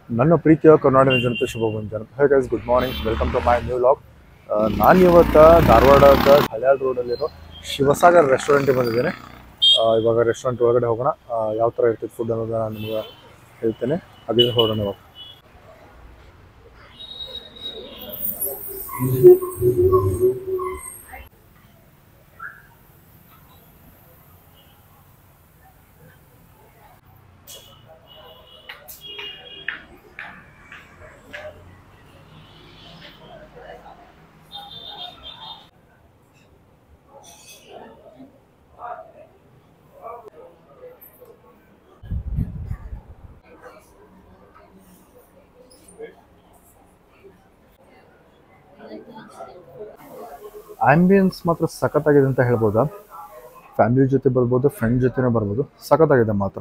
ನನ್ನ ಪ್ರೀತಿಯ ಕರ್ನಾಟಕ ಜನತೆ ಶುಭ ಮುಂಜಾನೆ. Hey guys, good morning, welcome to my new vlog. ನಾನು ಇವತ್ತು ಧಾರವಾಡದ ಹಳ್ಯಾಳ್ ರೋಡಲ್ಲಿರೋ ಶಿವಸಾಗರ್ ರೆಸ್ಟೋರೆಂಟಿಗೆ ಬಂದಿದ್ದೇನೆ. ಇವಾಗ ರೆಸ್ಟೋರೆಂಟ್ ಒಳಗಡೆ ಹೋಗೋಣ. ಯಾವ ಥರ ಇರ್ತೈತೆ ಫುಡ್ ಅನ್ನೋದನ್ನ ನಾನು ನಿಮ್ಗೆ ಹೇಳ್ತೇನೆ. ಅದೇ ಹೊರಡೋಣ ಇವಾಗ. ಆಂಬಿಯನ್ಸ್ ಮಾತ್ರ ಸಖತ್ತಾಗಿದೆ ಅಂತ ಹೇಳ್ಬೋದಾ. ಫ್ಯಾಮಿಲಿ ಜೊತೆ ಬರ್ಬೋದು, ಫ್ರೆಂಡ್ ಜೊತೆನೇ ಬರ್ಬೋದು. ಸಖತ್ತಾಗಿದೆ ಮಾತ್ರ.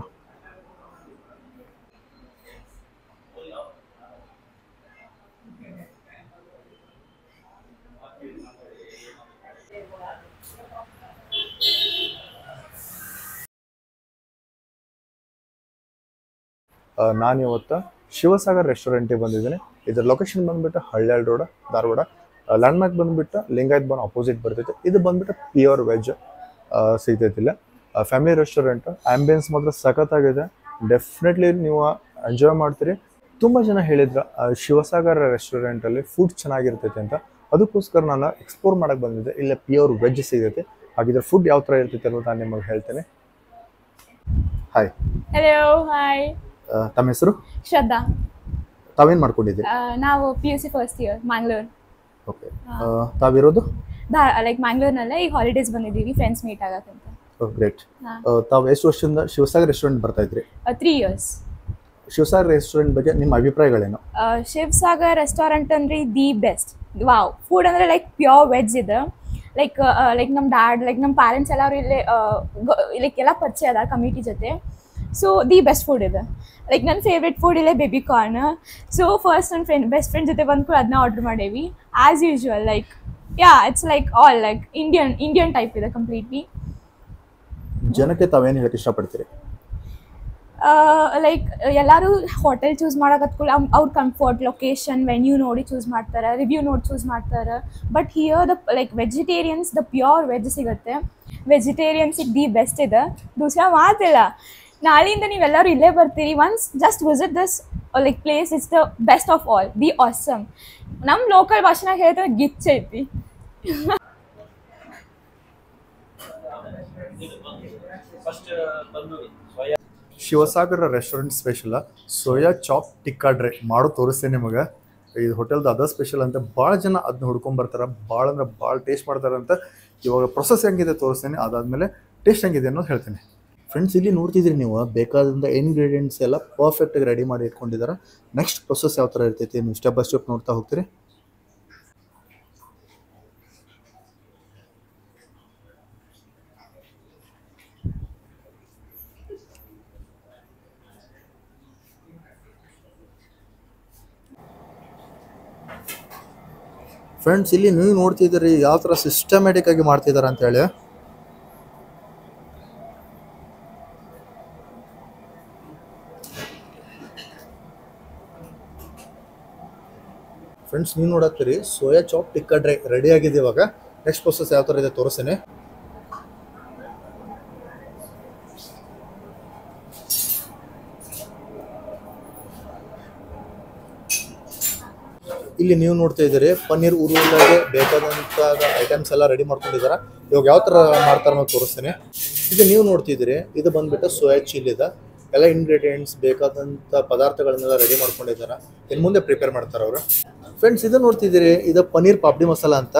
ನಾನು ಇವತ್ತು ಶಿವಸಾಗರ್ ರೆಸ್ಟೋರೆಂಟಿಗೆ ಬಂದಿದ್ದೀನಿ. ಇದರ ಲೊಕೇಶನ್ ಬಂದ್ಬಿಟ್ಟು ಹಳ್ಯಾಳ್ ರೋಡ್, ಧಾರವಾಡ. ಲ್ಯಾಂಡ್ಮಾರ್ಕ್ ಬಂದ್ಬಿಟ್ಟು ಲಿಂಗಾಯತ್ ಭವನ ಅಪೋಸಿಟ್ ಬರ್ತೈತೆ. ಇದು ಬಂದ್ಬಿಟ್ಟು ಪ್ಯೂರ್ ವೆಜ್ ಸಿಗ್ತೈತಿಲ್ಲ. Family restaurant. ಆಂಬಿಯನ್ಸ್ ಮಾತ್ರ ಸಖತ್ತಾಗಿದೆ. ಡೆಫಿನೆಟ್ಲಿ ನೀವು ಎಂಜಾಯ್ ಮಾಡ್ತೀರಿ. ತುಂಬ ಜನ ಹೇಳಿದ್ರು ಶಿವಸಾಗರ್ ರೆಸ್ಟೋರೆಂಟಲ್ಲಿ ಫುಡ್ ಚೆನ್ನಾಗಿರ್ತೈತೆ ಅಂತ. ಅದಕ್ಕೋಸ್ಕರ ನಾನು ಎಕ್ಸ್ಪ್ಲೋರ್ ಮಾಡಕ್ಕೆ ಬಂದಿದ್ದೆ. ಇಲ್ಲೇ ಪ್ಯೂರ್ ವೆಜ್ ಸಿಗೈತೆ. ಹಾಗಿದ್ರೆ ಫುಡ್ ಯಾವ ಥರ ಇರ್ತೈತೆ ಅನ್ನೋದು ನಾನು ನಿಮಗೆ ಹೇಳ್ತೇನೆ. ಹಾಯ್. Hello, hi. ತಮ್ಮ ಹೆಸರು? ಶ್ರದ್ಧಾ. ತಾವೇನು ಮಾಡ್ಕೊಂಡಿದ್ದೀರಿ? ನಾವು PUC first year, Mangalore. Okay. ತಾವಿರೋದು? ಲೈಕ್ ಮ್ಯಾಂಗ್ಳೂರ್ನಲ್ಲೇ ಈಗ ಹಾಲಿಡೇಸ್ ಬಂದಿದ್ದೀವಿ ಫ್ರೆಂಡ್ಸ್ ಮೀಟ್ ಆಗಕ್ಕಂತ. ಗ್ರೇಟ್. ತಾವು ಎಷ್ಟು ವರ್ಷದಿಂದ ಶಿವಸಾಗರ್ ರೆಸ್ಟೋರೆಂಟ್ ಬರ್ತಾ ಇದ್ರಿ? 3 years. ಶಿವಸಾಗರ್ ರೆಸ್ಟೋರೆಂಟ್ ಬಗ್ಗೆ ನಿಮ್ಮ ಅಭಿಪ್ರಾಯಗಳೇನು? ಶಿವಸಾಗರ್ ರೆಸ್ಟೋರೆಂಟ್ ಅಂದ್ರೆ ದಿ ಬೆಸ್ಟ್. ವಾವ್, ಫುಡ್ ಅಂದ್ರೆ ಲೈಕ್ ಪ್ಯೂರ್ ವೆಜ್ ಇದೆ. ಲೈಕ್ ನಮ್ಮ ಡ್ಯಾಡ್, ಲೈಕ್ ನಮ್ಮ ಪ್ಯಾರೆಂಟ್ಸ್ ಎಲ್ಲರೂ ಇಲ್ಲೇ ಲೈಕ್ ಎಲ್ಲ ಪರಿಚಯ ಅದ ಕಮಿಟಿ ಜೊತೆ. ಸೊ ದಿ ಬೆಸ್ಟ್ ಫುಡ್ ಇದೆ. ಲೈಕ್ ನನ್ನ ಫೇವ್ರೆಟ್ ಫುಡ್ ಇಲ್ಲೇ ಬೇಬಿ ಕಾರ್ನ್. ಸೊ ಫಸ್ಟ್ ನನ್ನ ಬೆಸ್ಟ್ ಫ್ರೆಂಡ್ ಜೊತೆ ಬಂದ್ಕೊಂಡು ಅದನ್ನ ಆರ್ಡರ್ ಮಾಡೇವಿ. As usual like it's like all like Indian type ಇದೆ ಕಂಪ್ಲೀಟ್ಲಿ. ಜನಕ್ಕೆ ತಾವೇನು ಹೇಳಕ್ಕೆ ಇಷ್ಟಪಡ್ತೀರಿ? ಲೈಕ್ ಎಲ್ಲರೂ ಹೋಟೆಲ್ ಚೂಸ್ ಮಾಡೋಕತ್ಕೊಳ್ಳಿ ಅವ್ರ ಕಂಫರ್ಟ್, ಲೊಕೇಶನ್, ವೆನ್ಯೂ ನೋಡಿ ಚೂಸ್ ಮಾಡ್ತಾರೆ, ರಿವ್ಯೂ ನೋಡಿ ಚೂಸ್ ಮಾಡ್ತಾರೆ. But here like vegetarians pure veg ಸಿಗುತ್ತೆ. ವೆಜಿಟೇರಿಯನ್ಸಿಗೆ ದಿ ಬೆಸ್ಟ್ ಇದೆ. ದೂಸರಾ ಮಾತಿಲ್ಲ. ನಾಳೆಯಿಂದ ನೀವೆಲ್ಲರೂ ಇಲ್ಲೇ ಬರ್ತೀರಿ. Once just visit this like place. It's the best of all, the awesome. ನಮ್ಮ ಲೋಕಲ್ ಭಾಷೆನಾಗ ಹೇಳಿದ್ರೆ ಗಿಚ್ ಐತಿ. Shivasagara restaurant special soya chaap tikka dry ಮಾಡೋ ತೋರಿಸ್ತೇನೆ ನಿಮಗೆ. ಇದು ಹೋಟೆಲ್ದು ಅದ ಸ್ಪೆಷಲ್ ಅಂತ ಭಾಳ ಜನ ಅದನ್ನ ಹುಡ್ಕೊಂಬರ್ತಾರೆ. ಭಾಳ ಅಂದ್ರೆ ಭಾಳ ಟೇಸ್ಟ್ ಮಾಡ್ತಾರೆ ಅಂತ. ಇವಾಗ ಪ್ರೊಸೆಸ್ ಹೆಂಗಿದೆ ತೋರಿಸ್ತೇನೆ, ಅದಾದಮೇಲೆ ಟೇಸ್ಟ್ ಹೆಂಗಿದೆ ಅನ್ನೋದು ಹೇಳ್ತೀನಿ. ಫ್ರೆಂಡ್ಸ್, ಇಲ್ಲಿ ನೋಡ್ತಿದ್ರಿ ನೀವು ಬೇಕಾದಂಥ ಇಂಗ್ರೀಡಿಯೆಂಟ್ಸ್ ಎಲ್ಲ ಪರ್ಫೆಕ್ಟಾಗಿ ರೆಡಿ ಮಾಡಿ ಇಟ್ಕೊಂಡಿದ್ದಾರೆ. ನೆಕ್ಸ್ಟ್ ಪ್ರೊಸೆಸ್ ಯಾವ ಥರ ಇರ್ತೈತಿ ನೀವು ಸ್ಟೆಪ್ ಬೈ ಸ್ಟೆಪ್ ನೋಡ್ತಾ ಹೋಗ್ತೀರಿ. ಫ್ರೆಂಡ್ಸ್, ಇಲ್ಲಿ ನೀವು ನೋಡ್ತಿದ್ದೀರಿ ಯಾವ ಥರ ಸಿಸ್ಟಮ್ಯಾಟಿಕ್ ಆಗಿ ಮಾಡ್ತಿದ್ದಾರೆ ಅಂತೇಳಿ. ಫ್ರೆಂಡ್ಸ್, ನೀವು ನೋಡತ್ತೀರಿ soya chaap tikka dry ready ಆಗಿದೆ. ಇವಾಗ ನೆಕ್ಸ್ಟ್ ಪ್ರೊಸೆಸ್ ಯಾವ ಥರ ಇದೆ ತೋರಿಸ್ತೇನೆ. ಇಲ್ಲಿ ನೀವು ನೋಡ್ತಾ ಇದ್ದೀರಿ ಪನ್ನೀರ್ ಉರುಳಾಗೆ ಬೇಕಾದಂಥ ಐಟಮ್ಸ್ ಎಲ್ಲ ರೆಡಿ ಮಾಡ್ಕೊಂಡಿದ್ದಾರೆ. ಇವಾಗ ಯಾವ ಥರ ಮಾಡ್ತಾರೆ ಅನ್ನೋದು ತೋರಿಸ್ತೇನೆ. ಇದು ನೀವು ನೋಡ್ತಿದ್ದೀರಿ, ಇದು ಬಂದ್ಬಿಟ್ಟು ಸೋಯಾ ಚಿಲ್ಲಿ ಇದೆ. ಎಲ್ಲ ಇಂಗ್ರೀಡಿಯೆಂಟ್ಸ್ ಬೇಕಾದಂಥ ಪದಾರ್ಥಗಳನ್ನೆಲ್ಲ ರೆಡಿ ಮಾಡ್ಕೊಂಡಿದ್ದಾರೆ. ಇನ್ನು ಮುಂದೆ ಪ್ರಿಪೇರ್ ಮಾಡ್ತಾರೆ ಅವರು. ಫ್ರೆಂಡ್ಸ್, ಇದು ನೋಡ್ತಿದ್ದೀರಿ, ಇದು ಪನ್ನೀರ್ ಪಾಪ್ಡಿ ಮಸಾಲ ಅಂತ.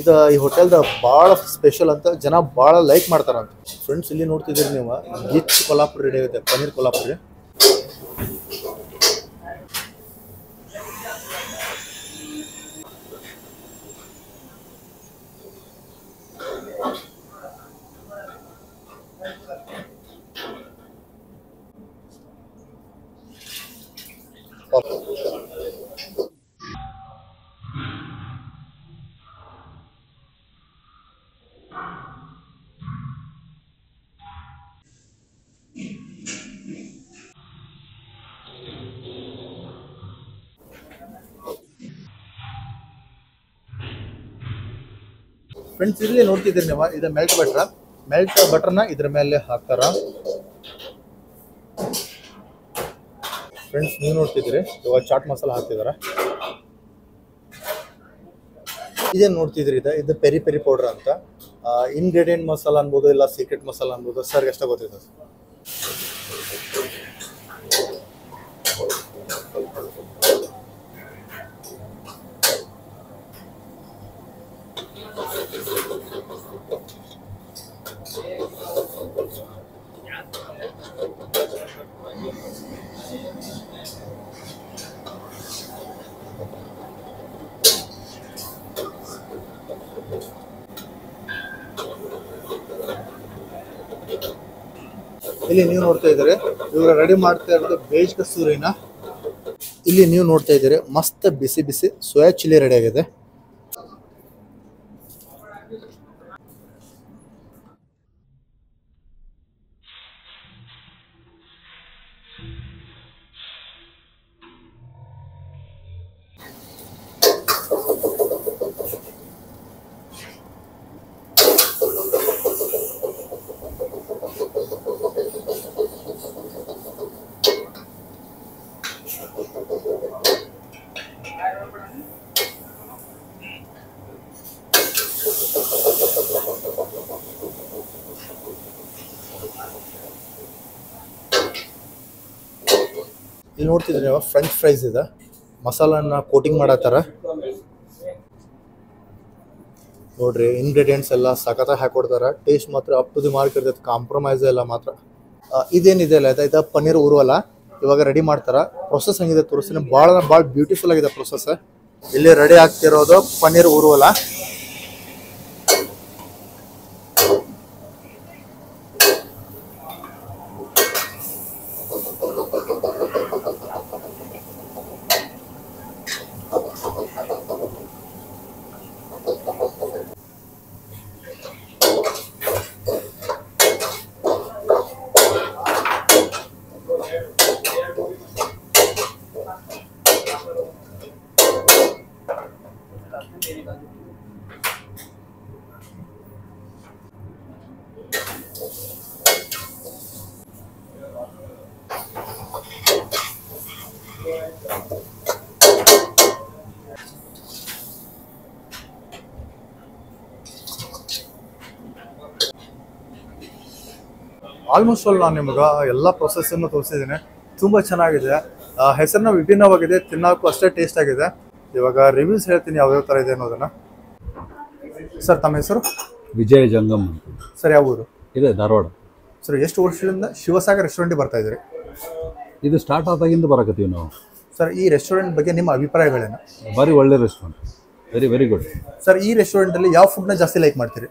ಇದು ಈ ಹೋಟೆಲ್ದ ಭಾಳ ಸ್ಪೆಷಲ್ ಅಂತ, ಜನ ಭಾಳ ಲೈಕ್ ಮಾಡ್ತಾರಂತ. ಫ್ರೆಂಡ್ಸ್, ಇಲ್ಲಿ ನೋಡ್ತಿದ್ದೀರಿ ನೀವು ಗಿಚ್ ಕೊಲ್ಹಾಪುರಿ ರೆಡಿ ಆಗುತ್ತೆ, ಪನ್ನೀರ್ ಕೊಲ್ಹಾಪುರಿ. ಫ್ರೆಂಡ್ಸ್ ಇಲ್ಲಿ ನೋಡ್ತಿದ್ದೀರಿ ನೀವು, ಇದು ಮೆಲ್ಟ್ ಬಟರ್ನ ಇದ್ರ ಮೇಲೆ ಹಾಕ್ತಾರ. ಫ್ರೆಂಡ್ಸ್ ನೀವು ನೋಡ್ತಿದ್ದೀರಿ ಇವಾಗ ಚಾಟ್ ಮಸಾಲ ಹಾಕ್ತಿದಾರ. ಇದೇನು ನೋಡ್ತಿದ್ರಿ ಇದು ಪೆರಿ ಪೆರಿ ಪೌಡರ್ ಅಂತ. ಇಂಗ್ರೀಡಿಯೆಂಟ್ ಮಸಾಲ ಅನ್ಬೋದು, ಇಲ್ಲ ಸೀಕ್ರೆಟ್ ಮಸಾಲ ಅನ್ಬೋದು, ಸರ್ ಎಷ್ಟು ಗೊತ್ತಿದೆ? ಇಲ್ಲಿ ನೀವು ನೋಡ್ತಾ ಇದ್ದೀರಿ ಇವಾಗ ರೆಡಿ ಮಾಡ್ತಾ ಇರೋದು ಬೇಜ್ ಕಸ್ತೂರಿನ. ಇಲ್ಲಿ ನೀವು ನೋಡ್ತಾ ಇದ್ದೀರಿ ಮಸ್ತ್ ಬಿಸಿ ಬಿಸಿ ಸೋಯಾ ಚಿಲ್ಲಿ ರೆಡಿ ಆಗಿದೆ. ಇಲ್ಲಿ ನೋಡ್ತಿದ್ರಿ ನೀವು ಫ್ರೆಂಚ್ ಫ್ರೈಸ್ ಇದೆ, ಮಸಾಲನ್ನ ಕೋಟಿಂಗ್ ಮಾಡತ್ತಾರ ನೋಡ್ರಿ. ಇಂಗ್ರೀಡಿಯೆಂಟ್ಸ್ ಎಲ್ಲ ಸಖತ್ತಾಗಿ ಹಾಕೊಡ್ತಾರ. ಟೇಸ್ಟ್ ಮಾತ್ರ ಅಪ್ ಟು ದಿ ಮಾರ್ಕ್ ಇರ್ತೈತೆ, ಕಾಂಪ್ರಮೈಸ್ ಇಲ್ಲ ಮಾತ್ರ. ಇದೇನಿದೆ ಅಲ್ಲ ಇದು ಪನ್ನೀರ್ ಉರುವಲ್ಲ, ಇವಾಗ ರೆಡಿ ಮಾಡ್ತಾರ. ಪ್ರೊಸೆಸ್ ಹೆಂಗಿದೆ ತೋರಿಸ್ತೀನಿ. ಭಾಳ ಬ್ಯೂಟಿಫುಲ್ ಆಗಿದೆ ಪ್ರೊಸೆಸ್. ಇಲ್ಲಿ ರೆಡಿ ಆಗ್ತಿರೋದು ಪನ್ನೀರ್ ಉರುವಲ್ಲ. ಆಲ್ಮೋಸ್ಟ್ ಆಲ್ ನಾನು ನಿಮಗೆ ಎಲ್ಲ ಪ್ರೊಸೆಸನ್ನು ತೋರಿಸಿದ್ದೀನಿ. ತುಂಬ ಚೆನ್ನಾಗಿದೆ, ಹೆಸರನ್ನ ವಿಭಿನ್ನವಾಗಿದೆ, ತಿನ್ನೋಕ್ಕೂ ಅಷ್ಟೇ ಟೇಸ್ಟ್ ಆಗಿದೆ. ಇವಾಗ ರಿವ್ಯೂಸ್ ಹೇಳ್ತೀನಿ ಯಾವ್ಯಾವ ಥರ ಇದೆ ಅನ್ನೋದನ್ನು. ಸರ್ ತಮ್ಮ ಹೆಸರು? ವಿಜಯ ಜಂಗಮ್. ಸರ್ ಯಾವ ಊರು? ಇದೆ ಧಾರವಾಡ. ಸರ್ ಎಷ್ಟು ವರ್ಷದಿಂದ ಶಿವಸಾಗರ್ ರೆಸ್ಟೋರೆಂಟಿಗೆ ಬರ್ತಾ ಇದ್ದೀರಿ? ಇದು ಸ್ಟಾರ್ಟ್ ಆದಾಗಿಂದ ಬರಕತ್ತೀವಿ ನಾವು. ಸರ್ ಈ ರೆಸ್ಟೋರೆಂಟ್ ಬಗ್ಗೆ ನಿಮ್ಮ ಅಭಿಪ್ರಾಯಗಳೇನು? ಭಾರಿ ಒಳ್ಳೆ ರೆಸ್ಟೋರೆಂಟ್, ವೆರಿ ಗುಡ್. ಸರ್ ಈ ರೆಸ್ಟೋರೆಂಟಲ್ಲಿ ಯಾವ ಫುಡ್ನ ಜಾಸ್ತಿ ಲೈಕ್ ಮಾಡ್ತೀರಿ?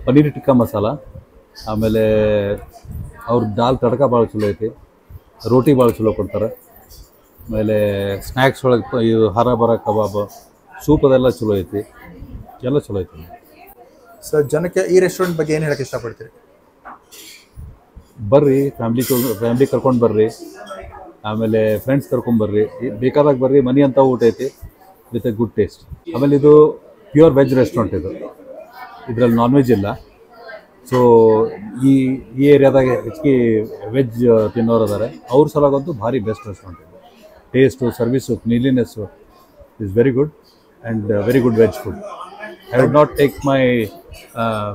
ಪನ್ನೀರ್ ಟಿಕ್ಕಾ ಮಸಾಲ, ಆಮೇಲೆ ಅವ್ರ ದಾಲ್ ತಡಕ ಭಾಳ ಚಲೋ ಐತಿ, ರೋಟಿ ಭಾಳ ಚಲೋ ಕೊಡ್ತಾರೆ. ಆಮೇಲೆ ಸ್ನ್ಯಾಕ್ಸ್ ಒಳಗೆ ಇದು ಹರಬರ ಕಬಾಬ್, ಸೂಪ್ ಅದೆಲ್ಲ ಚಲೋ ಐತಿ, ಎಲ್ಲ ಚಲೋ ಐತಿ. ಸರ್ ಜನಕ್ಕೆ ಈ ರೆಸ್ಟೋರೆಂಟ್ ಬಗ್ಗೆ ಏನು ಹೇಳಕ್ಕೆ ಇಷ್ಟಪಡ್ತೀರಿ? ಬರ್ರಿ, ಫ್ಯಾಮ್ಲಿ ಕರ್ಕೊಂಡು ಬರ್ರಿ, ಆಮೇಲೆ ಫ್ರೆಂಡ್ಸ್ ಕರ್ಕೊಂಬರ್ರಿ, ಬೇಕಾದಾಗ ಬರ್ರಿ. ಮನಿ ಅಂತ ಊಟ ಐತಿ ವಿತ್ ಎ ಗುಡ್ ಟೇಸ್ಟ್. ಆಮೇಲೆ ಇದು ಪ್ಯೂರ್ ವೆಜ್ ರೆಸ್ಟೋರೆಂಟ್, ಇದರಲ್ಲಿ ನಾನ್ ವೆಜ್ ಇಲ್ಲ. ಸೊ ಈ ಏರಿಯಾದಾಗ ಹೆಚ್ಚಿಗೆ ವೆಜ್ ತಿನ್ನೋರು ಅದಾರೆ, ಅವ್ರ ಸಲಗಂತೂ ಭಾರಿ best restaurant. Taste, service, cleanliness is very good and very good veg food. I would not take my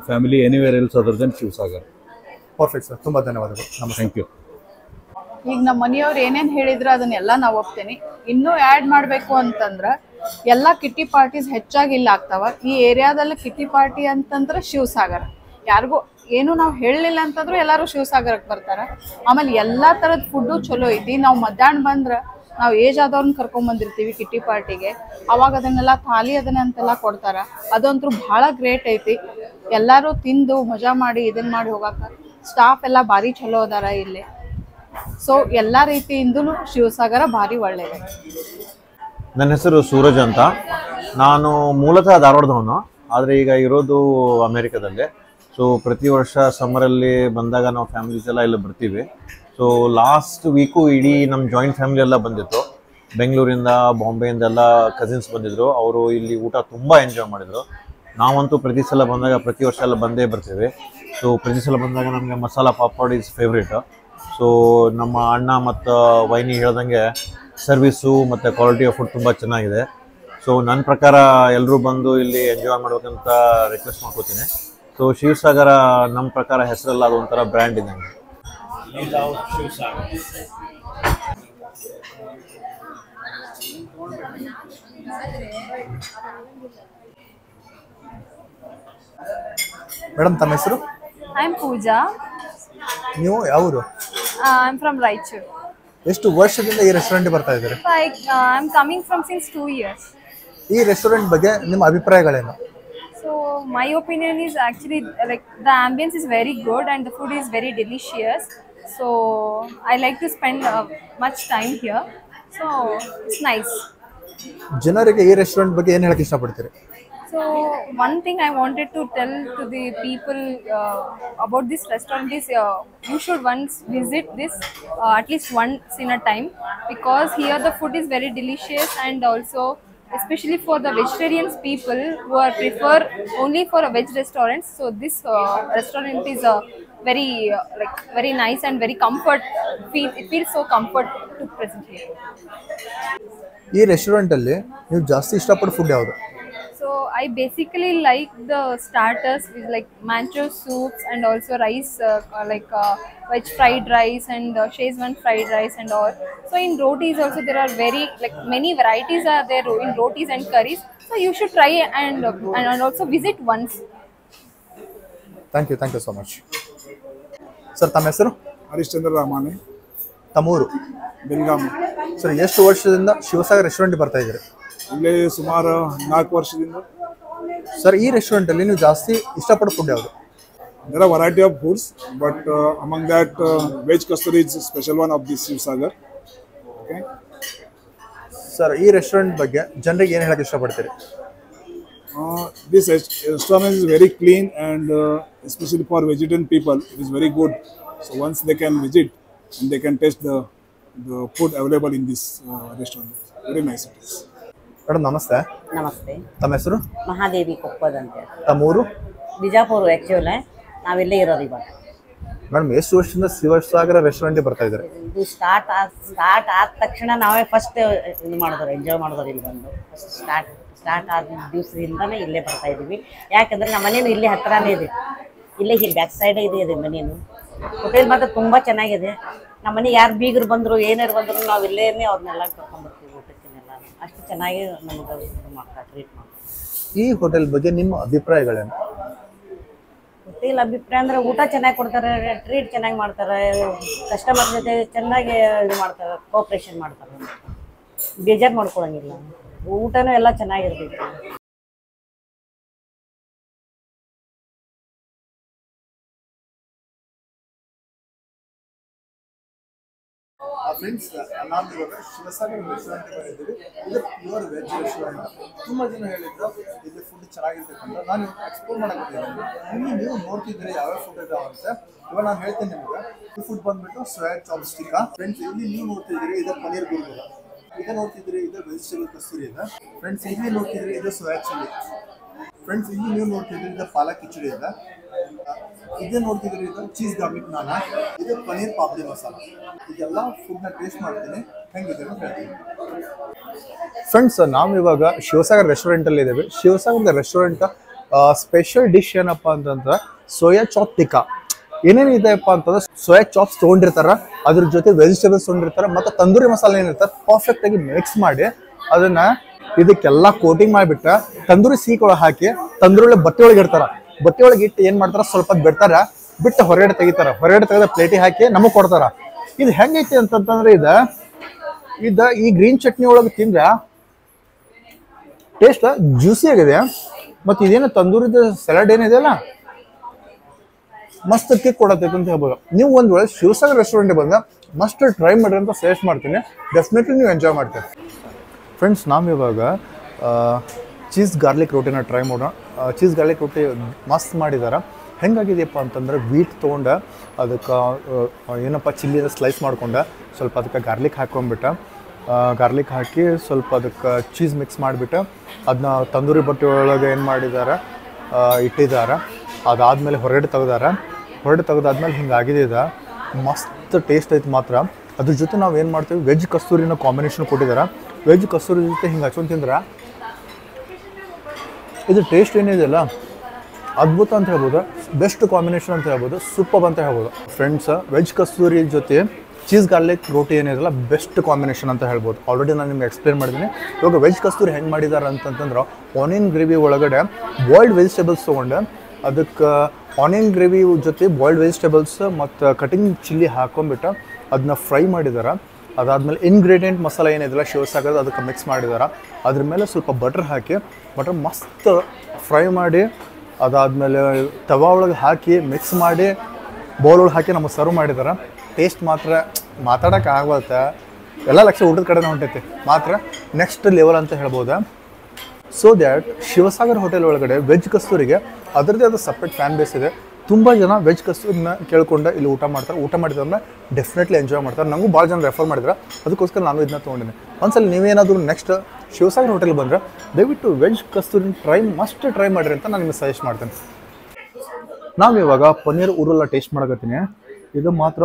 family anywhere else other than Shivasagar. Perfect sir, ತುಂಬ ಧನ್ಯವಾದಗಳು. Thank you. ಈಗ ನಮ್ಮ ಮನೆಯವ್ರು ಏನೇನು ಹೇಳಿದ್ರು ಅದನ್ನೆಲ್ಲ ನಾವು ಒಪ್ತೇನೆ. ಇನ್ನೂ ಆ್ಯಡ್ ಮಾಡಬೇಕು ಅಂತಂದ್ರೆ ಎಲ್ಲ ಕಿಟ್ಟಿ ಪಾರ್ಟೀಸ್ ಹೆಚ್ಚಾಗಿ ಇಲ್ಲಿ ಆಗ್ತಾವ. ಈ ಏರಿಯಾದಲ್ಲಿ ಕಿಟ್ಟಿ ಪಾರ್ಟಿ ಅಂತಂದ್ರೆ ಶಿವಸಾಗರ. ಯಾರಿಗೂ ಏನು ನಾವು ಹೇಳಲಿಲ್ಲ ಅಂತಂದ್ರೂ ಎಲ್ಲರೂ ಶಿವಸಾಗರಕ್ಕೆ ಬರ್ತಾರೆ. ಆಮೇಲೆ ಎಲ್ಲ ಥರದ ಫುಡ್ಡು ಚಲೋ ಐತಿ. ನಾವು ಮಧ್ಯಾಹ್ನ ಬಂದ್ರೆ ನಾವು ಏಜ್ ಆದವ್ರನ್ನ ಕರ್ಕೊಂಬಂದಿರ್ತೀವಿ ಕಿಟ್ಟಿ ಪಾರ್ಟಿಗೆ, ಅವಾಗ ಅದನ್ನೆಲ್ಲ ಥಾಲಿ ಅದನ್ನಂತೆಲ್ಲ ಕೊಡ್ತಾರೆ. ಅದಂತೂ ಭಾಳ ಗ್ರೇಟ್ ಐತಿ. ಎಲ್ಲರೂ ತಿಂದು ಮಜಾ ಮಾಡಿ ಇದನ್ನು ಮಾಡಿ ಹೋಗಕ್ಕೆ. ಸ್ಟಾಫ್ ಎಲ್ಲ ಭಾರಿ ಚಲೋ ಅದಾರ ಇಲ್ಲಿ. ಸೊ ಎಲ್ಲ ರೀತಿಯಿಂದಲೂ ಶಿವಸಾಗರ ಭಾರಿ ಒಳ್ಳೆಯದು. ನನ್ನ ಹೆಸರು ಸೂರಜ್ ಅಂತ. ನಾನು ಮೂಲತಃ ಧಾರವಾಡದವನು, ಆದರೆ ಈಗ ಇರೋದು ಅಮೇರಿಕಾದಲ್ಲಿ. ಸೊ ಪ್ರತಿ ವರ್ಷ ಸಮ್ಮರಲ್ಲಿ ಬಂದಾಗ ನಾವು ಫ್ಯಾಮಿಲೀಸ್ ಎಲ್ಲ ಇಲ್ಲಿ ಬರ್ತೀವಿ. ಸೊ ಲಾಸ್ಟ್ ವೀಕು ಇಡೀ ನಮ್ಮ ಜಾಯಿಂಟ್ ಫ್ಯಾಮಿಲಿ ಎಲ್ಲ ಬಂದಿತ್ತು. ಬೆಂಗಳೂರಿಂದ, ಬಾಂಬೆಯಿಂದ ಎಲ್ಲ ಕಸಿನ್ಸ್ ಬಂದಿದ್ದರು. ಅವರು ಇಲ್ಲಿ ಊಟ ತುಂಬ ಎಂಜಾಯ್ ಮಾಡಿದರು. ನಾವಂತೂ ಪ್ರತಿ ಸಲ ಬಂದಾಗ ಪ್ರತಿ ವರ್ಷ ಎಲ್ಲ ಬಂದೇ ಬರ್ತೀವಿ. ಸೊ ಪ್ರತಿ ಸಲ ಬಂದಾಗ ನಮಗೆ masala papad is favourite. So ನಮ್ಮ ಅಣ್ಣ ಮತ್ತು ವೈನಿ ಹೇಳ್ದಂಗೆ ಸರ್ವಿಸು ಮತ್ತು ಕ್ವಾಲಿಟಿ ಆಫ್ ಫುಡ್ ತುಂಬ ಚೆನ್ನಾಗಿದೆ. ಸೊ ನನ್ನ ಪ್ರಕಾರ ಎಲ್ಲರೂ ಬಂದು ಇಲ್ಲಿ ಎಂಜಾಯ್ ಮಾಡ್ಬೇಕಂತ ರಿಕ್ವೆಸ್ಟ್ ಮಾಡ್ಕೋತೀನಿ. ಸೊ ಶಿವಸಾಗರ ನಮ್ಮ ಪ್ರಕಾರ ಹೆಸರಲ್ಲ, ಅದು ಒಂಥರ ಬ್ರ್ಯಾಂಡ್ ಇದ್ದಂಗೆ. ಮೇಡಮ್ ತಮ್ಮ ಹೆಸರು? I'm Pooja. ನೀವು ಯಾವರು? I'm from Raichur. ಎಷ್ಟು ವರ್ಷದಿಂದ ಈ ರೆಸ್ಟೋರೆಂಟ್ ಬರ್ತಾ ಇದ್ದೀರಿ? Like I'm coming from since 2 years. ಈ ರೆಸ್ಟೋರೆಂಟ್ ಬಗ್ಗೆ ನಿಮ್ಮ ಅಭಿಪ್ರಾಯಗಳೇನು? So my opinion is actually like the ambience is very good and the food is very delicious. So I like to spend much time here. So it's nice. ಜನರಿಗೆ ಈ restaurant ಬಗ್ಗೆ ಏನು ಹೇಳಕ್ಕೆ ಇಷ್ಟಪಡ್ತೀರಿ? So one thing I wanted to tell to the people about this restaurant is you should once visit this at least once in a time, because here the food is very delicious, and also especially for the vegetarians people who are prefer only for a veg restaurants. So this restaurant is very very nice and very comfort. It feels so comfort to present here. ಈ ರೆಸ್ಟೋರೆಂಟಲ್ಲಿ ನೀವು ಜಾಸ್ತಿ ಇಷ್ಟಪಡೋ food ಯಾವುದು? So I basically like the starters with like mancho soups and also rice veg fried rice and Szechuan fried rice and all. So in rotis also there are very like many varieties are there in rotis and curries. So you should try and also visit once. Thank you so much. Sir ತಮ್ಮ ಹೆಸರು? ಹರಿಶ್ಚಂದ್ರ ರಾಮಾನೆ, ತಮ್ಮೂರು? Belgaum. Sir ಎಷ್ಟು ವರ್ಷದಿಂದ Sivasagar restaurant ಬರ್ತಾ ಇದ್ದೀರಿ? ಇಲ್ಲೇ ಸುಮಾರು 4 ವರ್ಷದಿಂದ. ಸರ್ ಈ ರೆಸ್ಟೋರೆಂಟಲ್ಲಿ ನೀವು ಜಾಸ್ತಿ ಇಷ್ಟಪಡೋ ಫುಡ್ ಯಾವುದು? There are variety of foods, but among that veg kasturi is special one of this Shivsagar. Okay. Sir ಈ ರೆಸ್ಟೋರೆಂಟ್ ಬಗ್ಗೆ ಜನರಿಗೆ ಏನು ಹೇಳಕ್ಕೆ ಇಷ್ಟಪಡ್ತೀರಿ? This restaurant is very clean and especially for vegetarian people it is very good. So once they can visit and they can taste the food available in this restaurant. Very nice it is. Madam ನಮಸ್ತೆ. ನಮಸ್ತೆ. ತಮ್ಮ ಹೆಸರು? ಮಹಾದೇವಿ ಕೊಪ್ಪದ ಅಂತ. ತಮ್ಮೂರು? Bijapur. Actually ನಾವಿಲ್ಲೇ ಇರೋದು ಇವಾಗ. Madam ಎಷ್ಟು ವರ್ಷದಿಂದ ಶಿವಸಾಗರ ರೆಸ್ಟೋರೆಂಟಿಗೆ ಬರ್ತಾ ಇದ್ದಾರೆ? ಇದು ಸ್ಟಾರ್ಟ್ ಆದ ತಕ್ಷಣ ನಾವೇ ಫಸ್ಟ್ ಇದು ಮಾಡಿದ್ರು, ಎಂಜಾಯ್ ಮಾಡಿದ್ರು ಇಲ್ಲಿ ಬಂದು. ಸ್ಟಾರ್ಟ್ ಆದ ದಿವಸದಿಂದನೇ ಇಲ್ಲೇ ಬರ್ತಾ ಇದ್ದೀವಿ. ಯಾಕಂದರೆ ನಮ್ಮ ಮನೇನು ಇಲ್ಲೇ ಹತ್ತಿರನೇ ಇದೆ, ಇಲ್ಲೇ ಇಲ್ಲಿ ಬ್ಯಾಕ್ ಸೈಡ್ ಇದೆ ಮನೇನು. ಹೋಟೆಲ್ ಮಾತ್ರ ತುಂಬ ಚೆನ್ನಾಗಿದೆ. ನಮ್ಮ ಮನೆಗೆ ಯಾರು ಬೀಗರು ಬಂದರು ಏನಾರು ಬಂದರು ನಾವು ಇಲ್ಲೇ ಅವ್ರನ್ನೆಲ್ಲ ಕರ್ಕೊಂಡ್ಬರ್ತೀವಿ ಊಟಕ್ಕೆಲ್ಲ. ಅಷ್ಟು ಚೆನ್ನಾಗಿ ನಮಗೆ ಮಾಡ್ತಾರೆ, ಟ್ರೀಟ್ ಮಾಡ್ತಾರೆ. ಈ ಹೋಟೆಲ್ ಬಗ್ಗೆ ನಿಮ್ಮ ಅಭಿಪ್ರಾಯಗಳೇನು? ಹೋಟೆಲ್ ಅಭಿಪ್ರಾಯ ಅಂದರೆ ಊಟ ಚೆನ್ನಾಗಿ ಕೊಡ್ತಾರೆ, ಟ್ರೀಟ್ ಚೆನ್ನಾಗಿ ಮಾಡ್ತಾರೆ, ಕಸ್ಟಮರ್ ಜೊತೆ ಚೆನ್ನಾಗಿ ಇದು ಮಾಡ್ತಾರೆ, ಕೋಆಪ್ರೇಷನ್ ಮಾಡ್ತಾರೆ, ಬೇಜಾರು ಮಾಡ್ಕೊಳಂಗಿಲ್ಲ. ಊಟನೂ ಎಲ್ಲ ಚೆನ್ನಾಗಿರ್ತೈತಿ. ಫ್ರೆಂಡ್ಸ್, ನಾವು ಇವಾಗ ಶಿವಸಾಗರ್ ರೆಸ್ಟೋರೆಂಟ್ ಬಂದಿದ್ದೀವಿ. ಇದು ಪ್ಯೂರ್ ವೆಜ್ ರೆಸ್ಟೋರೆಂಟ್. ತುಂಬ ಜನ ಹೇಳಿದ್ರು ಇದು ಫುಡ್ ಚೆನ್ನಾಗಿರ್ತಕ್ಕಂಥ. ನಾನು ಎಕ್ಸ್ಪ್ಲೋರ್ ಮಾಡಕ್ಕಿದ್ದೀನಿ. ಇಲ್ಲಿ ನೀವು ನೋಡ್ತಿದ್ದೀರಿ ಯಾವ್ಯಾವ ಫುಡ್ ಇದಾವೆ ಅಂತ. ಇವಾಗ ನಾನು ಹೇಳ್ತೀನಿ ನಿಮಗೆ. ಈ ಫುಡ್ ಬಂದ್ಬಿಟ್ಟು ಸೋಯಾ ಚಾಪ್ಸ್ಟಿಕ್. ಫ್ರೆಂಡ್ಸ್, ಇಲ್ಲಿ ನೀವು ನೋಡ್ತಿದ್ದೀರಿ ಇದು ಪನ್ನೀರ್ ಗುಲ್ಗುಲ. ಇದು ನೋಡ್ತಿದ್ದೀರಿ ಇದು ವೆಜಿಟೇಬಲ್ ಕಸ್ತೂರಿ ಇದೆ. ಫ್ರೆಂಡ್ಸ್, ಇಲ್ಲಿ ನೋಡ್ತಿದ್ದೀರಿ ಇದು ಸೋಯಾ ಚಿಲ್ಲಿ. ಫ್ರೆಂಡ್ಸ್, ಇಲ್ಲಿ ನೀವು ನೋಡ್ತಿದ್ದೀರಿ ಇದು ಪಾಲಕ್ ಕಿಚಡಿ ಇದೆ. ಇದೇ ನೋಡ್ತಿದ್ದೀರಿ ಇದು ಚೀಸ್ ಗಾರ್ಲಿಕ್ ನಾನ್. ಇದು ಪನ್ನೀರ್ ಪಾಪಡಿ ಮಸಾಲ. ಇದೆಲ್ಲ ಫುಡ್ನ ಟೇಸ್ಟ್ ಮಾಡ್ತೀನಿ, ಹೆಂಗಿದೆ ಅಂತ ಹೇಳ್ತೀನಿ. ಫ್ರೆಂಡ್ಸ್, ನಾವು ಇವಾಗ ಶಿವಸಾಗರ್ ರೆಸ್ಟೋರೆಂಟಲ್ಲಿ ಇದ್ದೇವೆ. ಶಿವಸಾಗರ್ ರೆಸ್ಟೋರೆಂಟ್ ಸ್ಪೆಷಲ್ ಡಿಶ್ ಏನಪ್ಪ ಅಂತಂದ್ರೆ ಸೋಯಾ ಚಾಪ್ ಟಿಕ್ಕಾ. ಏನೇನು ಇದೆಯಪ್ಪ ಅಂತಂದ್ರೆ ಸೋಯಾ ಚಾಪ್ಸ್ ತೊಗೊಂಡಿರ್ತಾರ, ಅದ್ರ ಜೊತೆ ವೆಜಿಟೇಬಲ್ಸ್ ತೊಗೊಂಡಿರ್ತಾರೆ, ಮತ್ತು ತಂದೂರಿ ಮಸಾಲೆ ಏನಿರ್ತಾರೆ ಪರ್ಫೆಕ್ಟ್ ಆಗಿ ಮಿಕ್ಸ್ ಮಾಡಿ ಅದನ್ನ ಇದಕ್ಕೆಲ್ಲ ಕೋಟಿಂಗ್ ಮಾಡಿಬಿಟ್ಟ ತಂದೂರಿ ಸೀಕೊಳಗೆ ಹಾಕಿ ತಂದೂರಿ ಬಟ್ಟೆ ಒಳಗೆ ಇಡ್ತಾರ. ಬಟ್ಟೆ ಒಳಗೆ ಇಟ್ಟು ಏನ್ ಮಾಡ್ತಾರ, ಸ್ವಲ್ಪ ಬಿಡ್ತಾರ, ಬಿಟ್ಟು ಹೊರಗಡೆ ತೆಗಿತಾರ. ಹೊರಗಡೆ ತೆಗೆದ ಪ್ಲೇಟಿಗೆ ಹಾಕಿ ನಮಗ್ ಕೊಡ್ತಾರ. ಇದು ಹೆಂಗೈತಿ ಅಂತಂದ್ರೆ ಈ ಗ್ರೀನ್ ಚಟ್ನಿ ಒಳಗೆ ತಿಂದ್ರೆ ಟೇಸ್ಟ್ ಜ್ಯೂಸಿ ಆಗಿದೆ. ಮತ್ತು ಇದೇನು ತಂದೂರಿದ ಸಲಾಡ್ ಏನಿದೆಯಲ್ಲ ಮಸ್ತ್ ಕಿಕ್ ಕೊಡತೈತೆ ಅಂತ ಹೇಳ್ಬೋದು. ನೀವು ಒಂದ್ ವೇಳೆ ಶಿವಸಾಗರ್ ರೆಸ್ಟೋರೆಂಟ್ಗೆ ಬಂದ ಮಸ್ಟ್ ಟ್ರೈ ಮಾಡ್ರಿ ಅಂತ ಸಜೆಸ್ಟ್ ಮಾಡ್ತೀನಿ. ಡೆಫಿನೆಟ್ಲಿ ನೀವು ಎಂಜಾಯ್ ಮಾಡ್ತೀರಿ. ಫ್ರೆಂಡ್ಸ್, ನಾವು ಇವಾಗ ಚೀಸ್ ಗಾರ್ಲಿಕ್ ರೋಟಿನ ಟ್ರೈ ಮಾಡೋಣ. ಚೀಸ್ ಗಾರ್ಲಿಕ್ ರೋಟಿ ಮಸ್ತ್ ಮಾಡಿದ್ದಾರೆ. ಹೆಂಗಾಗಿದೆಯಪ್ಪ ಅಂತಂದ್ರೆ ವೀಟ್ ತೊಗೊಂಡು ಅದಕ್ಕೆ ಏನಪ್ಪ ಚಿಲ್ಲಿನ ಸ್ಲೈಸ್ ಮಾಡ್ಕೊಂಡು ಸ್ವಲ್ಪ ಅದಕ್ಕೆ ಗಾರ್ಲಿಕ್ ಹಾಕೊಂಡ್ಬಿಟ್ಟು ಗಾರ್ಲಿಕ್ ಹಾಕಿ ಸ್ವಲ್ಪ ಅದಕ್ಕೆ ಚೀಸ್ ಮಿಕ್ಸ್ ಮಾಡಿಬಿಟ್ಟು ಅದನ್ನ ತಂದೂರಿ ಬಟ್ಟೆ ಒಳಗೆ ಏನು ಮಾಡಿದ್ದಾರೆ ಇಟ್ಟಿದ್ದಾರೆ. ಅದಾದಮೇಲೆ ಹೊರಗಡೆ ತೆಗೆದಾದ್ಮೇಲೆ ಹಿಂಗಾಗಿದೆ ಇದು. ಮಸ್ತ್ ಟೇಸ್ಟ್ ಐತೆ ಮಾತ್ರ. ಅದ್ರ ಜೊತೆ ನಾವು ಏನು ಮಾಡ್ತೀವಿ, ವೆಜ್ ಕಸ್ತೂರಿನ ಕಾಂಬಿನೇಷನ್ ಕೊಟ್ಟಿದ್ದಾರೆ. ವೆಜ್ ಕಸ್ತೂರಿ ಜೊತೆ ಹಿಂಗೆ ಹಚ್ಕೊಂಡು ತಿಂದ್ರೆ ಇದು ಟೇಸ್ಟ್ ಏನಿದೆಯಲ್ಲ ಅದ್ಭುತ ಅಂತ ಹೇಳ್ಬೋದು. ಬೆಸ್ಟ್ ಕಾಂಬಿನೇಷನ್ ಅಂತ ಹೇಳ್ಬೋದು, ಸೂಪರ್ ಅಂತ ಹೇಳ್ಬೋದು. ಫ್ರೆಂಡ್ಸ್, ವೆಜ್ ಕಸ್ತೂರಿ ಜೊತೆ ಚೀಸ್ ಗಾರ್ಲಿಕ್ ರೋಟಿ ಏನಿದೆಯಲ್ಲ ಬೆಸ್ಟ್ ಕಾಂಬಿನೇಷನ್ ಅಂತ ಹೇಳ್ಬೋದು. ಆಲ್ರೆಡಿ ನಾನು ನಿಮ್ಗೆ ಎಕ್ಸ್ಪ್ಲೇನ್ ಮಾಡಿದ್ದೀನಿ. ಇವಾಗ ವೆಜ್ ಕಸ್ತೂರಿ ಹೆಂಗೆ ಮಾಡಿದ್ದಾರೆ ಅಂತಂತಂದ್ರೆ, ಆನಿಯನ್ ಗ್ರೇವಿ ಒಳಗಡೆ ಬಾಯ್ಲ್ಡ್ ವೆಜಿಟೇಬಲ್ಸ್ ತೊಗೊಂಡು ಅದಕ್ಕೆ ಆನಿಯನ್ ಗ್ರೇವಿ ಜೊತೆ ಬಾಯ್ಲ್ಡ್ ವೆಜಿಟೇಬಲ್ಸ್ ಮತ್ತು ಕಟಿಂಗ್ ಚಿಲ್ಲಿ ಹಾಕೊಂಡ್ಬಿಟ್ಟು ಅದನ್ನ ಫ್ರೈ ಮಾಡಿದ್ದಾರೆ. ಅದಾದಮೇಲೆ ಇಂಗ್ರೀಡಿಯೆಂಟ್ ಮಸಾಲೆ ಏನಿದೆಯಲ್ಲ ಶಿವಸಾಗರದ ಅದಕ್ಕೆ ಮಿಕ್ಸ್ ಮಾಡಿದ್ದಾರೆ. ಅದ್ರ ಮೇಲೆ ಸ್ವಲ್ಪ ಬಟರ್ ಹಾಕಿ ಮಸ್ತ್ ಫ್ರೈ ಮಾಡಿ ಅದಾದಮೇಲೆ ತವಾ ಒಳಗೆ ಹಾಕಿ ಮಿಕ್ಸ್ ಮಾಡಿ ಬೌಲ್ ಒಳಗೆ ಹಾಕಿ ನಮಗೆ ಸರ್ವ್ ಮಾಡಿದ್ದಾರೆ. ಟೇಸ್ಟ್ ಮಾತ್ರ ಮಾತಾಡೋಕೆ ಆಗುತ್ತೆ, ಎಲ್ಲ ಲಕ್ಷ ಊಟದ ಕಡೆನೇ ಹೊಂಟೈತಿ ಮಾತ್ರ ನೆಕ್ಸ್ಟ್ ಲೆವೆಲ್ ಅಂತ ಹೇಳ್ಬೋದು. ಸೊ ದ್ಯಾಟ್ ಶಿವಸಾಗರ್ ಹೋಟೆಲ್ ಒಳಗಡೆ ವೆಜ್ ಕಸ್ತೂರಿಗೆ ಅದರದ್ದೇ ಆದ ಸಪ್ರೇಟ್ ಫ್ಯಾನ್ ಬೇಸ್ ಇದೆ. ತುಂಬ ಜನ ವೆಜ್ ಕಸ್ತೂರಿನ ಕೇಳ್ಕೊಂಡು ಇಲ್ಲಿ ಊಟ ಮಾಡಿದ್ರೆ ಡೆಫಿನೆಟ್ಲಿ ಎಂಜಾಯ್ ಮಾಡ್ತಾರೆ. ನನಗೂ ಭಾಳ ಜನ ರೆಫರ್ ಮಾಡಿದ್ರೆ, ಅದಕ್ಕೋಸ್ಕರ ನಾನು ಇದನ್ನ ತೊಗೊಂಡಿನಿ. ಒಂದ್ಸಲ ನೀವೇನಾದರೂ ನೆಕ್ಸ್ಟ್ ಶಿವಸಾಗರ್ ಹೋಟೆಲ್ ಬಂದರೆ ದಯವಿಟ್ಟು ವೆಜ್ ಕಸ್ತೂರಿನ ಟ್ರೈ ಮಾಡಿರಿ ಅಂತ ನಾನು ನಿಮಗೆ ಸಜೆಸ್ಟ್ ಮಾಡ್ತೇನೆ. ನಾವು ಇವಾಗ ಪನ್ನೀರ್ ಊರೆಲ್ಲ ಟೇಸ್ಟ್ ಮಾಡಕತ್ತೀನಿ. ಇದು ಮಾತ್ರ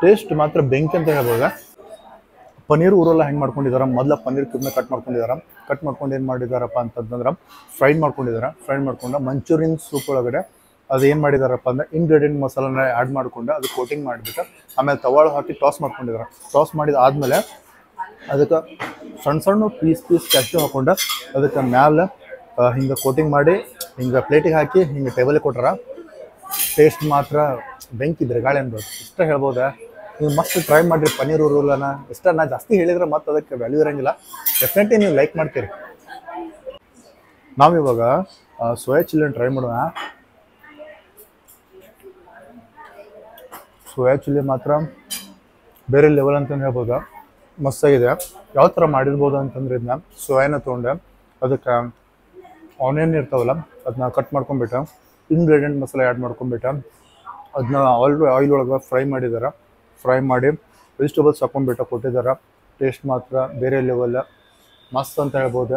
ಟೇಸ್ಟ್ ಮಾತ್ರ ಬೆಂಕಿ ಅಂತ ಹೇಳ್ಬೋದು. ಪನ್ನೀರ್ ಊರೆಲ್ಲ ಹೆಂಗೆ ಮಾಡ್ಕೊಂಡಿದ್ದಾರೆ, ಮೊದಲ ಪನ್ನೀರ್ ಕ್ಯೂಬ್ನ ಕಟ್ ಮಾಡ್ಕೊಂಡು ಏನು ಮಾಡಿದಾರಪ್ಪ ಅಂತಂದ್ರೆ ಫ್ರೈಡ್ ಮಾಡ್ಕೊಂಡು ಮಂಚೂರಿಯನ್ ಸೂಪ್ ಒಳಗಡೆ ಅದು ಏನು ಮಾಡಿದಾರಪ್ಪ ಅಂದರೆ ಇಂಗ್ರೀಡಿಯೆಂಟ್ ಮಸಾಲನ ಆ್ಯಡ್ ಮಾಡಿಕೊಂಡು ಅದು ಕೋಟಿಂಗ್ ಮಾಡಿಬಿಟ್ಟು ಆಮೇಲೆ ತವಾಳು ಹಾಕಿ ಟಾಸ್ ಮಾಡಿದ ಆದಮೇಲೆ ಅದಕ್ಕೆ ಸಣ್ಣ ಪೀಸ್ ಕ್ಯಾಶ್ಯೂ ಹಾಕೊಂಡು ಅದಕ್ಕೆ ಮ್ಯಾಲೆ ಹಿಂಗೆ ಕೋಟಿಂಗ್ ಮಾಡಿ ಹಿಂಗೆ ಪ್ಲೇಟಿಗೆ ಹಾಕಿ ಹಿಂಗೆ ಟೇಬಲಿಗೆ ಕೊಟ್ಟಾರ. ಟೇಸ್ಟ್ ಮಾತ್ರ ಬೆಂಕಿ ಬಿರುಗಾಳಿ ಅನ್ಬೋದು, ಇಷ್ಟ ಹೇಳ್ಬೋದಾ. ನೀವು ಮಸ್ಟ್ ಟ್ರೈ ಮಾಡಿರಿ ಪನ್ನೀರ್ ಊರಲ್ಲನ. ಇಷ್ಟ ನಾ ಜಾಸ್ತಿ ಹೇಳಿದ್ರೆ ಮತ್ತೆ ಅದಕ್ಕೆ ವ್ಯಾಲ್ಯೂ ಇರೋಂಗಿಲ್ಲ. ಡೆಫಿನೆಟ್ಲಿ ನೀವು ಲೈಕ್ ಮಾಡ್ತೀರಿ. ನಾವಿವಾಗ ಸೋಯಾ ಚಿಲ್ಲಿನ ಟ್ರೈ ಮಾಡೋಣ. ಸೋಯಾ ಚಿಲ್ಲಿ ಮಾತ್ರ ಬೇರೆ ಲೆವೆಲ್ ಅಂತಲೇ ಹೇಳ್ಬೋದು, ಮಸ್ತಾಗಿದೆ. ಯಾವ ಥರ ಮಾಡಿರ್ಬೋದು ಅಂತಂದ್ರೆ ಇದನ್ನ ಸೋಯಾನ ತೊಗೊಂಡೆ ಅದಕ್ಕೆ ಆನಿಯನ್ ಇರ್ತಾವಲ್ಲ ಅದನ್ನ ಕಟ್ ಮಾಡ್ಕೊಂಡ್ಬಿಟ್ಟು ಇಂಗ್ರೀಡಿಯೆಂಟ್ ಮಸಾಲೆ ಆ್ಯಡ್ ಮಾಡ್ಕೊಂಡ್ಬಿಟ್ಟು ಅದನ್ನ ಆಯಿಲ್ ಒಳಗೆ ಫ್ರೈ ಮಾಡಿ ವೆಜಿಟೇಬಲ್ಸ್ ಹಾಕೊಂಡ್ಬಿಟ್ಟು ಕೊಟ್ಟಿದ್ದಾರೆ. ಟೇಸ್ಟ್ ಮಾತ್ರ ಬೇರೆ ಲೆವೆಲ್, ಮಸ್ತ್ ಅಂತ ಹೇಳ್ಬೋದು.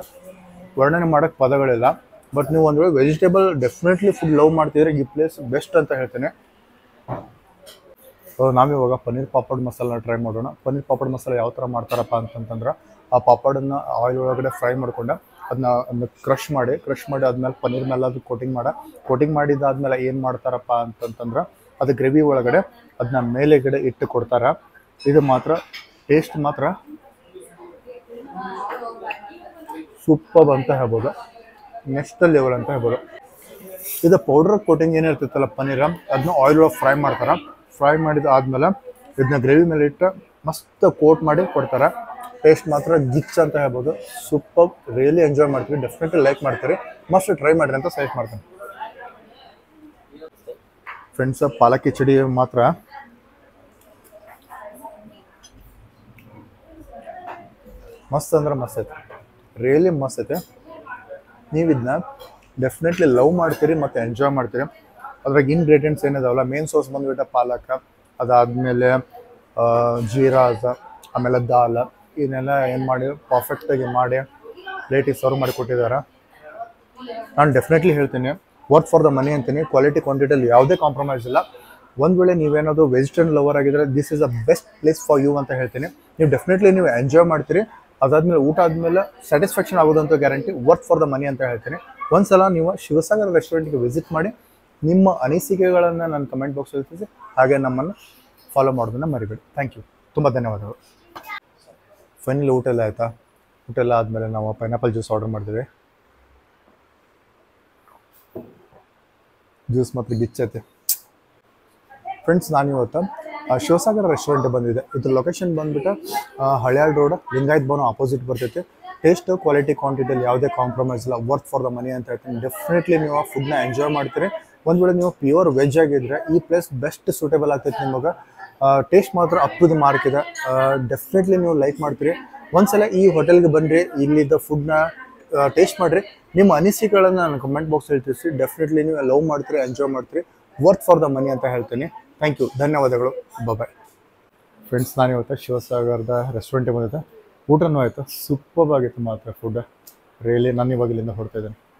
ವರ್ಣನೆ ಮಾಡೋಕ್ಕೆ ಪದಗಳಿಲ್ಲ. ಬಟ್ ನೀವು ಒಂದು ವೇಳೆ ವೆಜಿಟೇಬಲ್ ಡೆಫಿನೆಟ್ಲಿ ಫುಡ್ ಲವ್ ಮಾಡ್ತಿದ್ರೆ ಈ ಪ್ಲೇಸ್ ಬೆಸ್ಟ್ ಅಂತ ಹೇಳ್ತೇನೆ. ನಾವಿವಾಗ ಪನ್ನೀರ್ ಪಾಪಡ್ ಮಸಾಲನ ಟ್ರೈ ಮಾಡೋಣ. ಪನ್ನೀರ್ ಪಾಪಡ್ ಮಸಾಲೆ ಯಾವ ಥರ ಮಾಡ್ತಾರಪ್ಪ ಅಂತಂತಂದ್ರೆ, ಆ ಪಾಪಡನ್ನು ಆಯಿಲ್ ಒಳಗಡೆ ಫ್ರೈ ಮಾಡ್ಕೊಂಡು ಅದನ್ನ ಕ್ರಷ್ ಮಾಡಿ ಆದ್ಮೇಲೆ ಪನ್ನೀರ್ ಮೇಲೆ ಅದು ಕೋಟಿಂಗ್ ಮಾಡಿದಾದ್ಮೇಲೆ ಏನು ಮಾಡ್ತಾರಪ್ಪ ಅಂತಂತಂದ್ರೆ ಅದು ಗ್ರೇವಿ ಒಳಗಡೆ ಅದನ್ನ ಮೇಲೆಗಡೆ ಇಟ್ಟು ಕೊಡ್ತಾರೆ. ಇದು ಮಾತ್ರ ಟೇಸ್ಟ್ ಮಾತ್ರ ಸೂಪರ್ ಅಂತ ಹೇಳ್ಬೋದು, ನೆಕ್ಸ್ಟ್ ಲೆವೆಲ್ ಅಂತ ಹೇಳ್ಬೋದು. ಇದು ಪೌಡರ್ ಕೋಟಿಂಗ್ ಏನಿರ್ತೈತಲ್ಲ ಪನ್ನೀರ ಅದನ್ನ ಆಯಿಲ್ ಒಳಗೆ ಫ್ರೈ ಮಾಡಿದ ಆದಮೇಲೆ ಇದನ್ನ ಗ್ರೇವಿ ಮೇಲೆ ಇಟ್ಟು ಮಸ್ತ್ ಕೋಟ್ ಮಾಡಿ ಕೊಡ್ತಾರೆ. ಟೇಸ್ಟ್ ಮಾತ್ರ ಗಿಚ್ ಅಂತ ಹೇಳ್ಬೋದು, ಸೂಪರ್. ರಿಯಲಿ ಎಂಜಾಯ್ ಮಾಡ್ತೀವಿ, ಡೆಫಿನೆಟ್ಲಿ ಲೈಕ್ ಮಾಡ್ತೀರಿ, ಮಸ್ಟ್ ಟ್ರೈ ಮಾಡಿರಿ ಅಂತ ಸಜೆಸ್ಟ್ ಮಾಡ್ತೀನಿ. ಫ್ರೆಂಡ್ಸ್, ಪಾಲಕ್ ಕಿಚಡಿ ಮಾತ್ರ ಮಸ್ತ್ ಅಂದ್ರೆ ಮಸ್ತ್ ಐತೆ, ರಿಯಲಿ ಮಸ್ತ್ ಐತೆ. ನೀವು ಇದನ್ನ ಡೆಫಿನೆಟ್ಲಿ ಲವ್ ಮಾಡ್ತೀರಿ ಮತ್ತು ಎಂಜಾಯ್ ಮಾಡ್ತೀರಿ. ಅದ್ರಾಗ ಇಂಗ್ರೀಡಿಯೆಂಟ್ಸ್ ಏನಿದಾವಲ್ಲ, ಮೇನ್ ಸೋರ್ಸ್ ಬಂದುಬಿಟ್ಟು ಪಾಲಕ, ಅದಾದಮೇಲೆ ಜೀರಾ, ಆಮೇಲೆ ದಾಲ್, ಇದನ್ನೆಲ್ಲ ಏನು ಮಾಡಿ ಪರ್ಫೆಕ್ಟಾಗಿ ಮಾಡಿ ಪ್ಲೇಟಿಗೆ ಸರ್ವ್ ಮಾಡಿ ಕೊಟ್ಟಿದ್ದಾರೆ. ನಾನು ಡೆಫಿನೆಟ್ಲಿ ಹೇಳ್ತೀನಿ ವರ್ತ್ ಫಾರ್ ದ ಮನಿ ಅಂತೀನಿ. ಕ್ವಾಲಿಟಿ ಕ್ವಾಂಟಿಟಿಯಲ್ಲಿ ಯಾವುದೇ ಕಾಂಪ್ರಮೈಸ್ ಇಲ್ಲ. ಒಂದು ವೇಳೆ ನೀವೇನಾದರೂ ವೆಜಿಟೇರಿಯನ್ ಲವರ್ ಆಗಿದ್ರೆ this is the best place for you ಅಂತ ಹೇಳ್ತೀನಿ. ನೀವು ಡೆಫಿನೆಟ್ಲಿ ನೀವು ಎಂಜಾಯ್ ಮಾಡ್ತೀರಿ. ಅದಾದಮೇಲೆ ಊಟ ಆದಮೇಲೆ ಸ್ಯಾಟಿಸ್ಫ್ಯಾಕ್ಷನ್ ಆಗೋದಂತ guarantee. Worth for the money ಅಂತ ಹೇಳ್ತೀನಿ. ಒಂದ್ಸಲ ನೀವು ಶಿವಸಾಗರ್ ರೆಸ್ಟೋರೆಂಟ್ಗೆ ವಿಸಿಟ್ ಮಾಡಿ ನಿಮ್ಮ ಅನಿಸಿಕೆಗಳನ್ನು ನನ್ನ ಕಮೆಂಟ್ ಬಾಕ್ಸಲ್ಲಿ ತಿಳಿಸಿ, ಹಾಗೆ ನಮ್ಮನ್ನು ಫಾಲೋ ಮಾಡೋದನ್ನು ಮರಿಬೇಡಿ. ಥ್ಯಾಂಕ್ ಯು, ತುಂಬ ಧನ್ಯವಾದಗಳು. ಫೈನಲಿ ಊಟ ಎಲ್ಲ ಆಯಿತಾ? ಊಟ ಎಲ್ಲ ಆದಮೇಲೆ ನಾವು ಪೈನಾಪಲ್ ಜ್ಯೂಸ್ ಆರ್ಡರ್ ಮಾಡಿದ್ವಿ. ಜ್ಯೂಸ್ ಮಾತ್ರ ಗಿಚ್ಚೈತೆ. ಫ್ರೆಂಡ್ಸ್, ನಾನಿವತ್ತು ಶಿವಸಾಗರ್ ರೆಸ್ಟೋರೆಂಟಿಗೆ ಬಂದಿದೆ. ಇದ್ರ ಲೊಕೇಶನ್ ಬಂದುಬಿಟ್ಟು ಹಳ್ಯಾಳ್ ರೋಡ್, ಲಿಂಗಾಯತ್ ಭವನ ಆಪೋಸಿಟ್ ಬರ್ತೈತೆ. ಟೇಸ್ಟ್, ಕ್ವಾಲಿಟಿ, ಕ್ವಾಂಟಿಟಿಯಲ್ಲಿ ಯಾವುದೇ ಕಾಂಪ್ರಮೈಸ್ ಇಲ್ಲ. ವರ್ತ್ ಫಾರ್ ದ ಮನಿ ಅಂತ ಹೇಳ್ತೀನಿ. ಡೆಫಿನೆಟ್ಲಿ ನೀವು ಫುಡ್ನ ಎಂಜಾಯ್ ಮಾಡ್ತೀರಿ. ಒಂದು ವೇಳೆ ನೀವು ಪ್ಯೂರ್ ವೆಜ್ ಆಗಿದ್ದರೆ ಈ ಪ್ಲೇಸ್ ಬೆಸ್ಟ್ ಸೂಟೇಬಲ್ ಆಗ್ತೈತೆ ನಿಮಗೆ. ಟೇಸ್ಟ್ ಮಾತ್ರ ಅಪ್ ಟು ದ ಮಾರ್ಕ್ ಇದೆ. ಡೆಫಿನೆಟ್ಲಿ ನೀವು ಲೈಕ್ ಮಾಡ್ತೀರಿ. ಒಂದ್ಸಲ ಈ ಹೋಟೆಲ್ಗೆ ಬನ್ನಿರಿ, ಇಲ್ಲಿದ್ದ ಫುಡ್ನ ಟೇಸ್ಟ್ ಮಾಡಿರಿ. ನಿಮ್ಮ ಅನಿಸಿಕೆಗಳನ್ನು ನಾನು ಕಮೆಂಟ್ ಬಾಕ್ಸಲ್ಲಿ ತಿಳಿಸಿ. ಡೆಫಿನೆಟ್ಲಿ ನೀವು ಲವ್ ಮಾಡ್ತೀರಿ, ಎಂಜಾಯ್ ಮಾಡ್ತೀರಿ. ವರ್ತ್ ಫಾರ್ ದ ಮನಿ ಅಂತ ಹೇಳ್ತೀನಿ. ಥ್ಯಾಂಕ್ ಯು, ಧನ್ಯವಾದಗಳು. ಬಾಯ್. ಫ್ರೆಂಡ್ಸ್ ನಾನು ಇವತ್ತು ಶಿವಸಾಗರದ ರೆಸ್ಟೋರೆಂಟಿಗೆ ಬಂದಿದ್ದೆ. ಊಟನೂ ಆಯಿತು, ಸೂಪರ್ ಆಗಿತ್ತು ಮಾತ್ರ ಫುಡ್. ರಿಯಲಿ ನಾನು ಇವಾಗ ಇಲ್ಲಿಂದ ಹೊರಡ್ತಾ ಇದ್ದೇನೆ.